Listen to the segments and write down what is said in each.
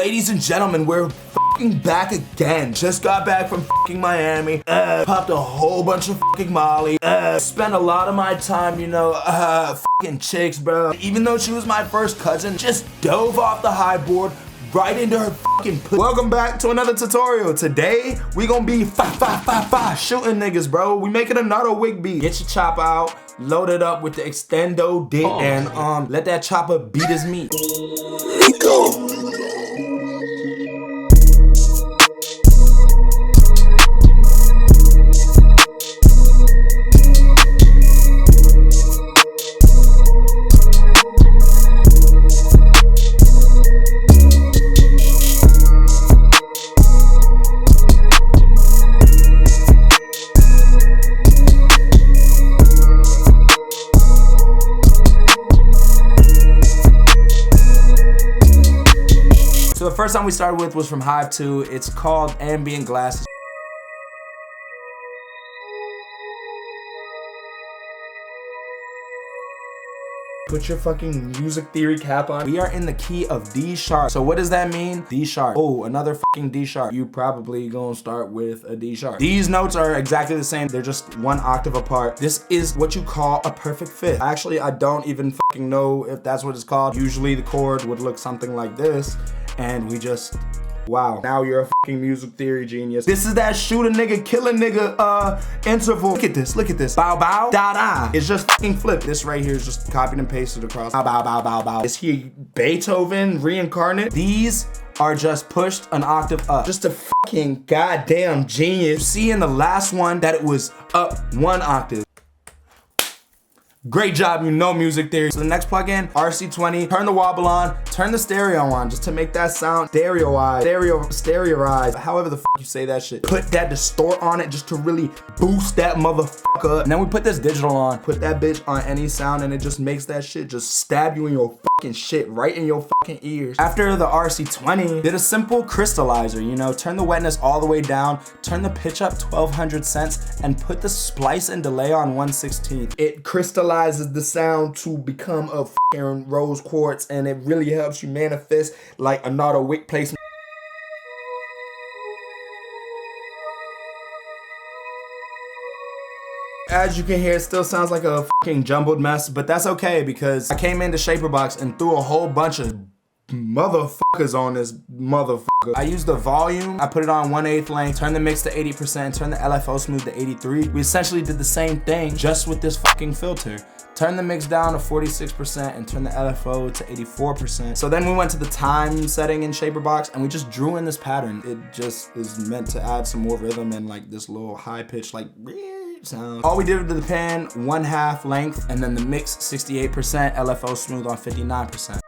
Ladies and gentlemen, we're fucking back again. Just got back from fucking Miami. Popped a whole bunch of fucking Molly. Spent a lot of my time, you know, fucking chicks, bro. Even though she was my first cousin, just dove off the high board right into her fucking pussy. Welcome back to another tutorial. Today, we gonna be shooting niggas, bro. We making a Nardo Wick beat. Get your chopper out, load it up with the extendo dick, and let that chopper beat his meat. Liko. So the first song we started with was from 𝘀𝘀𝗯𝗀𝗋. It's called Ambient Glasses. Put your fucking music theory cap on. We are in the key of D sharp. So what does that mean? D sharp. Oh, another fucking D sharp. You probably gonna start with a D sharp. These notes are exactly the same. They're just one octave apart. This is what you call a perfect fit. Actually, I don't even fucking know if that's what it's called. Usually the chord would look something like this. And we just, wow. Now you're a fucking music theory genius. This is that shoot a nigga, kill a nigga interval. Look at this, look at this. Bow, bow, da, da. It's just fucking flip. This right here is just copied and pasted across. Bow, bow, bow, bow, bow. Is he Beethoven reincarnate? These are just pushed an octave up. Just a fucking goddamn genius. See in the last one that it was up one octave. Great job, you know music theory. So the next plugin, RC20, turn the wobble on, turn the stereo on, just to make that sound stereoized, however the fuck you say that shit. Put that distort on it just to really boost that motherfucker. And then we put this digital on, put that bitch on any sound, and it just makes that shit just stab you in your fucking shit, right in your fucking ears. After the RC20, did a simple crystallizer, you know, turn the wetness all the way down, turn the pitch up 1200 cents, and put the splice and delay on 1/16. It crystallizes the sound to become a fucking rose quartz, and it really helps you manifest like a Nardo Wick placement. As you can hear, it still sounds like a fucking jumbled mess, but that's okay because I came into 𝘀𝑃Rbox and threw a whole bunch of motherfuckers on this motherfucker. I used the volume, I put it on 1/8 length, turn the mix to 80%, turn the LFO smooth to 83. We essentially did the same thing just with this fucking filter. Turn the mix down to 46% and turn the LFO to 84%. So then we went to the time setting in 𝘀𝑃Rbox and we just drew in this pattern. It just is meant to add some more rhythm and like this little high pitch like sound. All we did with the pan, 1/2 length, and then the mix 68%, LFO smooth on 59%.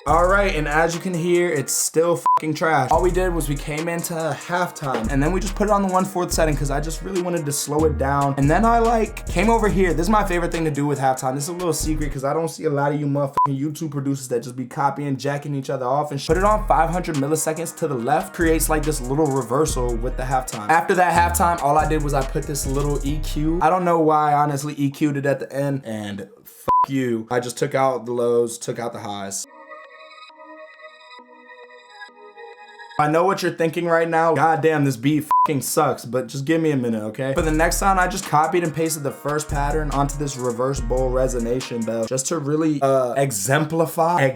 Alright, and as you can hear, it's still fucking trash. All we did was we came into halftime, and then we just put it on the 1/4 setting because I just really wanted to slow it down. And then I like came over here. This is my favorite thing to do with halftime. This is a little secret because I don't see a lot of you motherfucking YouTube producers that just be copying, jacking each other off and put it on 500 milliseconds to the left. Creates like this little reversal with the halftime. After that halftime, all I did was I put this little EQ. I don't know why I honestly EQ'd it at the end, and fuck you. I just took out the lows, took out the highs. I know what you're thinking right now. God damn, this beat fucking sucks, but just give me a minute, okay? For the next sound, I just copied and pasted the first pattern onto this reverse bowl resonation bell just to really exemplify.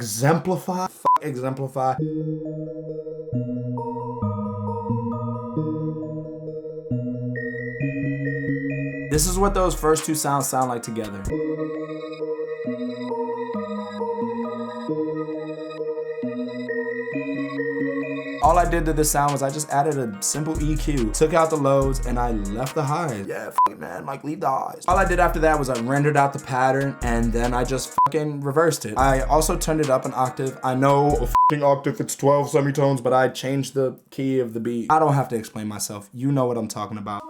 This is what those first two sounds sound like together. All I did to this sound was I just added a simple EQ, took out the lows, and I left the highs. Yeah, fucking man, like leave the highs. All I did after that was I rendered out the pattern, and then I just fucking reversed it. I also turned it up an octave. I know a fucking octave, it's 12 semitones, but I changed the key of the beat. I don't have to explain myself. You know what I'm talking about.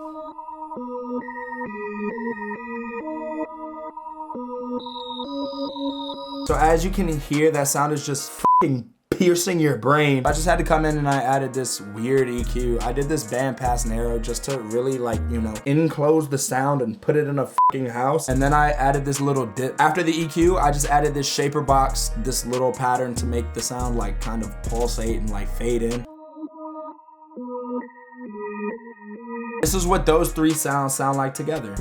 So as you can hear, that sound is just fucking piercing your brain. I just had to come in and I added this weird EQ. I did this bandpass narrow just to really, like, you know, enclose the sound and put it in a fucking house. And then I added this little dip. After the EQ, I just added this shaper box, this little pattern to make the sound like kind of pulsate and like fade in. This is what those three sounds sound like together.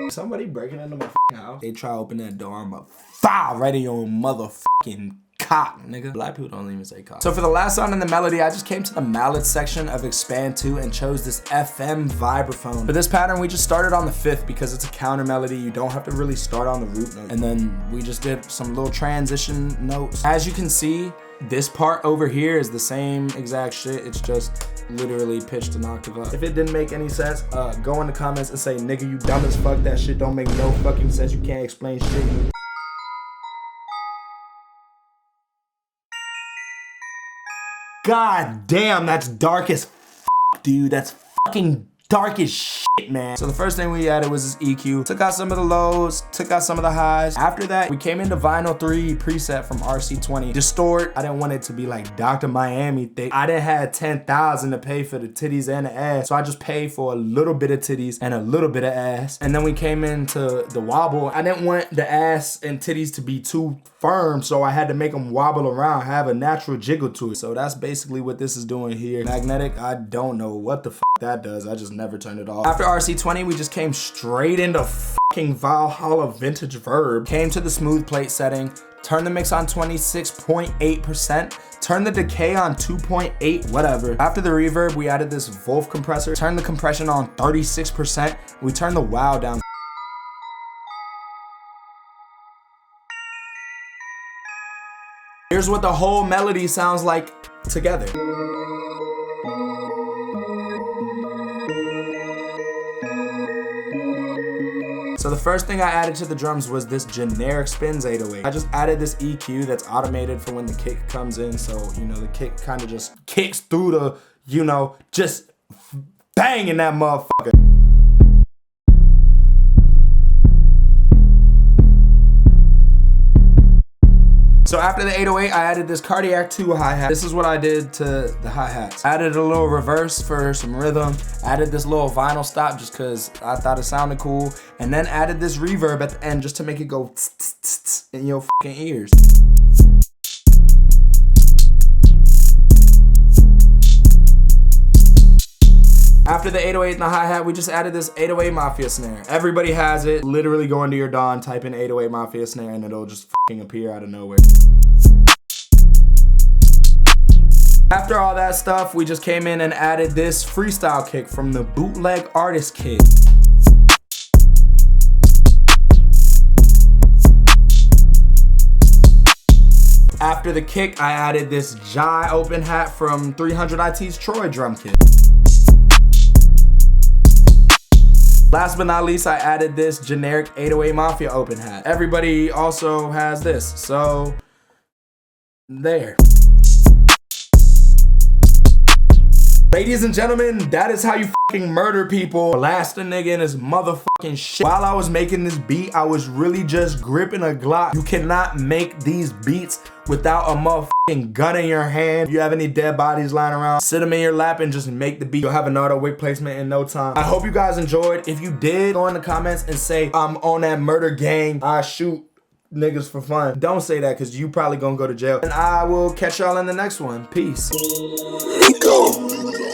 Somebody breaking into my house. They try to open that door, I'm a fire right in your motherfucking cock, nigga. Black people don't even say cock. So for the last sound in the melody, I just came to the mallet section of Expand 2 and chose this FM vibraphone. For this pattern, we just started on the 5th because it's a counter melody. You don't have to really start on the root note. And then we just did some little transition notes. As you can see, this part over here is the same exact shit. It's just literally pitched an octave up. If it didn't make any sense, go in the comments and say, nigga, you dumb as fuck. That shit don't make no fucking sense. You can't explain shit. God damn, that's dark as fuck, dude. That's fucking dark as shit, man. So the first thing we added was this EQ. Took out some of the lows, took out some of the highs. After that, we came into Vinyl 3 preset from RC20. Distort. I didn't want it to be like Dr. Miami thick. I didn't have 10,000 to pay for the titties and the ass. So I just paid for a little bit of titties and a little bit of ass. And then we came into the wobble. I didn't want the ass and titties to be too firm, so I had to make them wobble around, have a natural jiggle to it. So that's basically what this is doing here. Magnetic, I don't know what the fuck that does. I just never turned it off. After RC20, we just came straight into fucking Valhalla vintage verb. Came to the smooth plate setting, turned the mix on 26.8%, turned the decay on 2.8, whatever. After the reverb, we added this Wolf compressor, turned the compression on 36%, we turned the wow down. Here's what the whole melody sounds like together. So the first thing I added to the drums was this generic spins 808. I just added this EQ that's automated for when the kick comes in. So, you know, the kick kind of just kicks through the, you know, just banging that motherfucker. So after the 808, I added this Cardiac 2 hi-hat. This is what I did to the hi-hats. Added a little reverse for some rhythm. Added this little vinyl stop just because I thought it sounded cool. And then added this reverb at the end just to make it go tss, tss, tss in your fucking ears. After the 808 and the hi-hat, we just added this 808 Mafia snare. Everybody has it. Literally go into your DAW and type in 808 Mafia snare and it'll just fucking appear out of nowhere. After all that stuff, we just came in and added this freestyle kick from the Bootleg Artist Kit. After the kick, I added this Jai open hat from 300 IT's Troy drum kit. Last but not least, I added this generic 808 Mafia open hat. Everybody also has this, so there. Ladies and gentlemen, that is how you fucking murder people. Blast a nigga in his motherfucking shit. While I was making this beat, I was really just gripping a Glock. You cannot make these beats without a motherfucking gun in your hand. If you have any dead bodies lying around, sit them in your lap and just make the beat. You'll have a Nardo Wick placement in no time. I hope you guys enjoyed. If you did, go in the comments and say, I'm on that murder gang. I shoot niggas for fun. Don't say that because you probably gonna go to jail. And I will catch y'all in the next one. Peace. Liko.